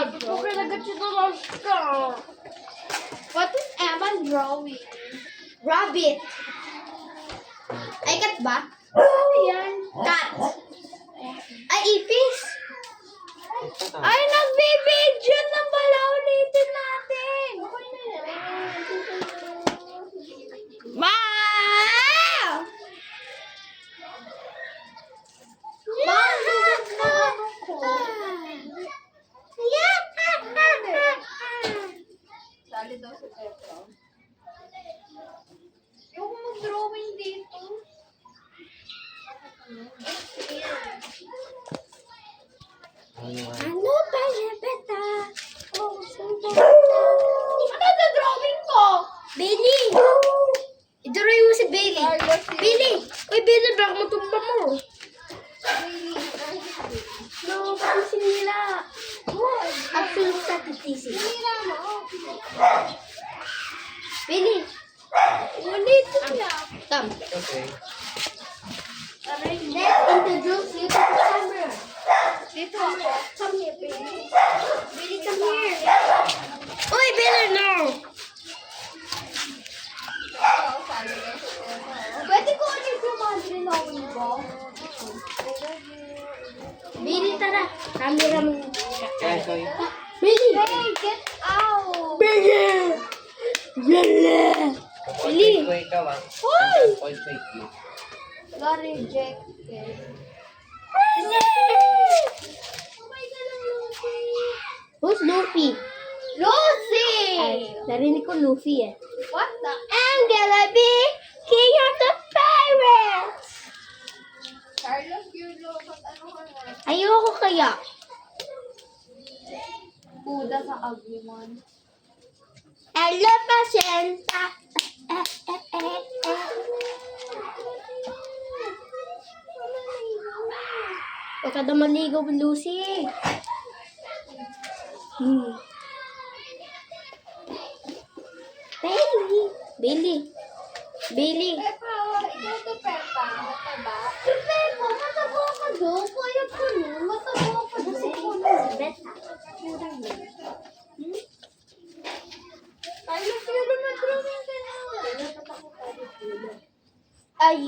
Okay, nagkachitoloska. What is Emma drawing? Rabbit. Ay, cat ba? Yan. Cat. Ay, ipis. Ay, nagbibidyo na pala. Ulitin natin. Ma! Sali daw sa Petro. Yung mag-drawing dito. Ano ba, Jebeta? Oh, Ano sa drawing ko? Bailey! Iduroy mo si Bailey. Bailey! Uy, Bailey, baka matumba mo. No, pati sinira. Absolute sa titisi. Sinira mo. Bailey! Ulit na. Come. Okay. Let's introduce you to the camera. Dito ako. Come here, Bailey. Bailey, come here. Uy, Bailey, no! Pwede ko ulit yung mga drawing ko. Bailey, tara. Camera mo. Kaya ikaw yun. Bailey! Hey, get out! Bailey! Bailey! Portrait ko ikaw ah. Hoy! Portrait you. Got rejected. Who's Luffy? Lucy! Ay, narinig ko Luffy eh. What the? I'm gonna be king of the pirates! Carlos, you look at ano ka na? Ayoko kaya. Buda sa ugly one. Hello, Pasyenta. Huwag ka na maligaw, Lucy. Bailey. Bailey. Bailey. Pepa, ikaw to Pepa. Mataba. Pepa, mataba ka doon. Payag ko nun. Mataba ka doon. Si Beta. Carlos, yun na drawing ka na. Ay.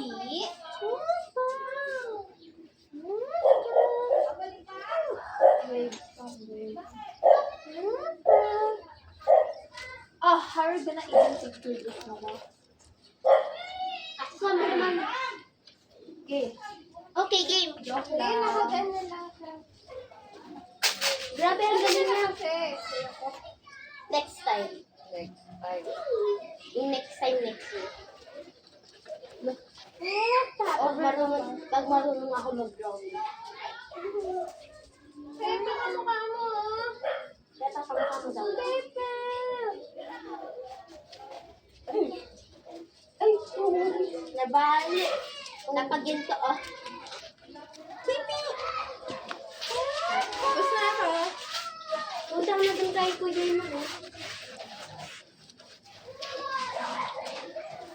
Ah, how are you gonna introduce naman? Ako mo naman. Okay. Okay, game. Joke lang. Grabe, ang galing na. Kasi. Next time. Next time. Yung next time, next week. Pag marunong ako mag-drawing. Pepe, ano ka mo? Beta, kamukha mo daw. Pepe! Ay, nabali. Napaginto, oh. Pipi! Gusto na ako. Punta na dun kay Kuya mo, oh.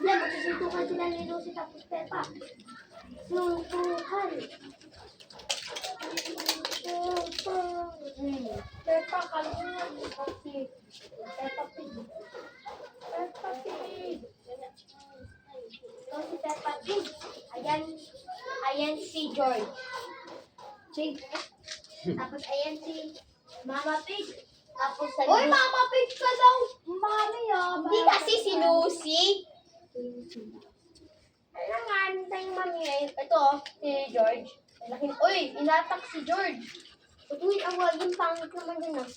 Yan, magsusuntukan sila ni Lucy tapos Pepa. Suntukan. Pepa, kalungan. Kasi. Pepa Pig. Pepa Pig. Ito si Peppa Pig. Ayan si George. Tapos ayan si Mama Pig. Tapos sa Uy, Mama Pig ka daw. Mami, ah. Hindi kasi si Lucy. Ano nga, antay yung mami eh. Ito, si George. Uy, inatak si George. Uy, ang yung pangit naman din ah.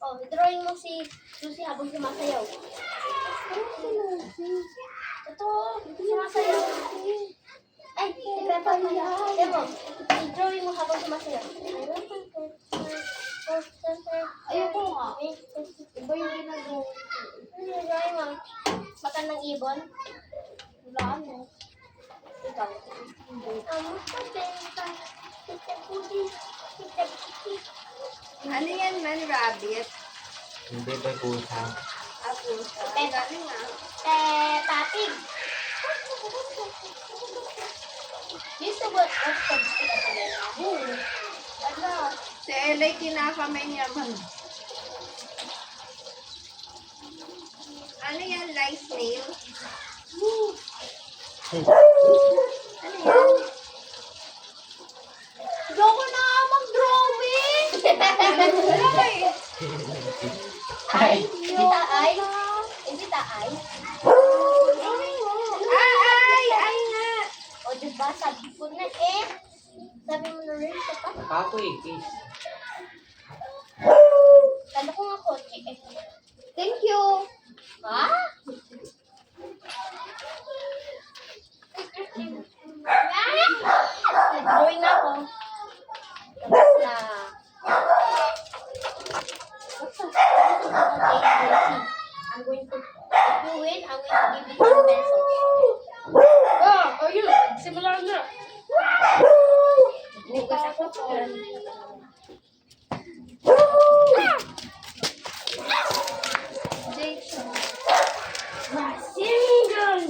Oh, drawing mo si Lucy habang sumasayaw. Si Lucy? Ito, sumasayaw. Ay, si Peppa pala. Demo, i-drawing mo habang sumasayaw. Ayoko nga. Iba yung ginagawa. Drawing mo. Mata ng ibon. Wala ano. Ikaw. Ano yan man, rabbit? Hindi ba pusa? Apusa. Peppa. Galing ah. Peppa Pig. Ano? Si Elay kinakamay niya man. Ano yan? Lice nail? Ano yan? Doko na nga mag-drawing! Ay! Ay! Is it a eye? Is it a eye? Drawing mo. Ay nga! O diba, sabi ko na eh. Sabi mo na rin siya pa. Ako eh, kiss. Kala ko nga kotse eh. Thank you! Ha? Nag-drawing na ako. Tapos na. I'm going to, if you win, I'm going to give you 10 pesos. Ayun! Simulan na! Bukas ako po. Jason. Machine gun!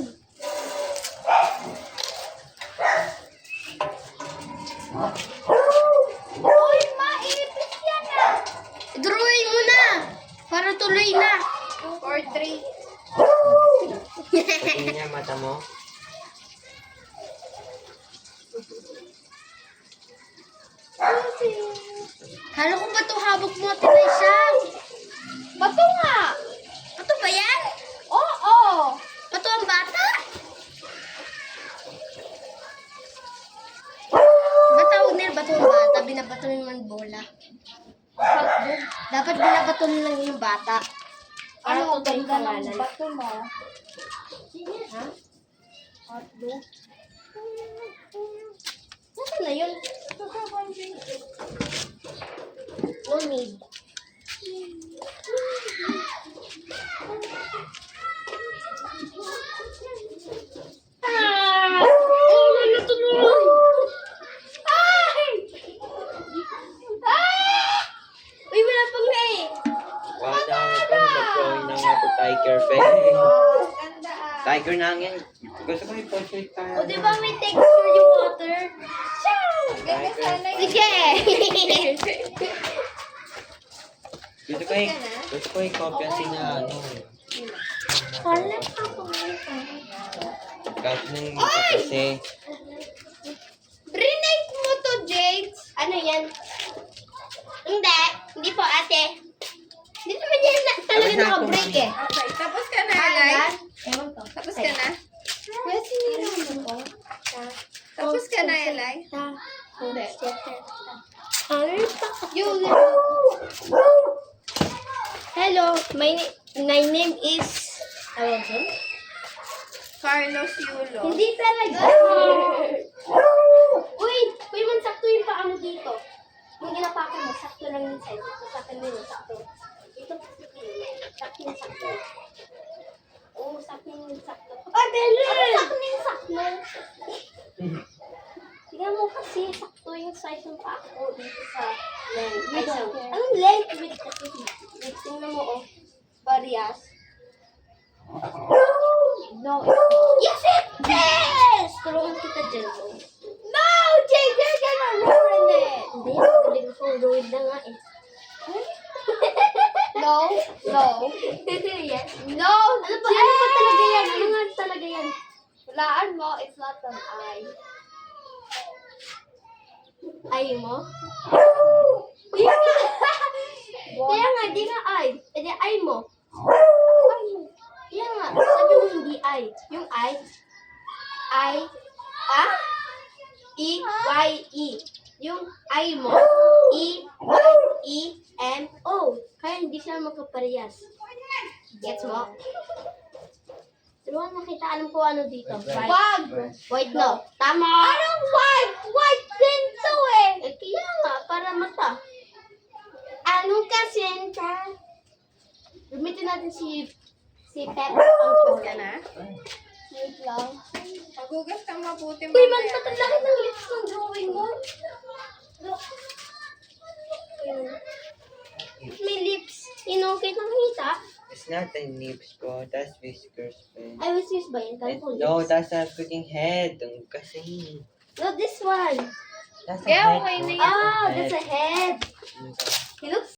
Uy, maipit yan ah! Drawing mo na! Para tuloy na! 4-3. Tingin niya mata mo. Kala ko ba ito habok mo, tinay siya? Bato nga! Ito ba yan? Oo! Ito ang bata? Ba't tawag nila bato ang bata? Binabato naman bola. Dapat binabato lang yung bata. Ano Para ang totoo yung ganda ng pangalan. bato mo? Ha? Hotdog? Nasaan na yun? Ito sa country. No need. Oh, natuloy! Ay! Ah! Uy, wala pang na eh. Wala ka mag-drawing ng ako tiger face. Oh, ganda ah. Tiger na yan. Gusto ko i-portrait tayo. O, di ba may texture yung water? Ganda sana yun. Sige! Gusto ko i-copy ang ano. Wala pa po. Kahit nung kasi. Renate mo to, Jade. Ano yan? Hindi. Hindi po, ate. Hindi naman yan talaga Tapos na ako, naka-break eh. Okay, tapos ka na, Alay. Ewan ko. Tapos ka na. Kuya, sinira mo ko. Tapos ka na, Alay. Hindi. Yung Hello, my name is... Tawag yun? Carlos Yulo. Hindi talaga. Uy, man sakto yung paa mo dito. Yung ginapakan mo, sakto lang yung size. Sasakan mo yun, sakto. Dito, sakto yung sakto. Oo, sakto yung sakto. Ay, Belen! Sakto yung sakto. Tingnan mo kasi, sakto yung size ng paa ko dito sa length. Ay, sa... Anong length? Wait, kasi, wait, tingnan mo, oh. Varias. No, it's not. Yes, it is! Tulungan kita dyan, oh. No, Jade, you're gonna ruin it. Hindi, magaling ako. Ruin na nga eh. No, no. Yes. No, Ano ba? Ano ba talaga yan? Ano nga talaga yan? Walaan mo, it's not an eye. Ay mo? Di nga. Kaya nga, di nga ay. E di ay mo. Kaya nga, sabi mo hindi ay. Yung ay, E-Y-E. Yung ay mo, E-Y-E-M-O. Kaya hindi sila magkaparehas. Gets mo? Diba nakita, alam ko ano dito? Wag. White no. Tama! Anong white? White din to eh. Eh, kaya nga, para mata. Anong kasenta? Gamitin natin si Pepper Tapos Pang ka na? Wait lang. Magugas kang mabuti Uy, man, mamaya. ba't ang laki ng lips ng drawing mo? Look. May lips. Inokit ng kita. It's not the lips ko. That's whiskers pa. I was used by it. No, that's a freaking head. Ang kasi. No, this one. That's a Yeah, head okay po. na yan. Ah, that's a head. He looks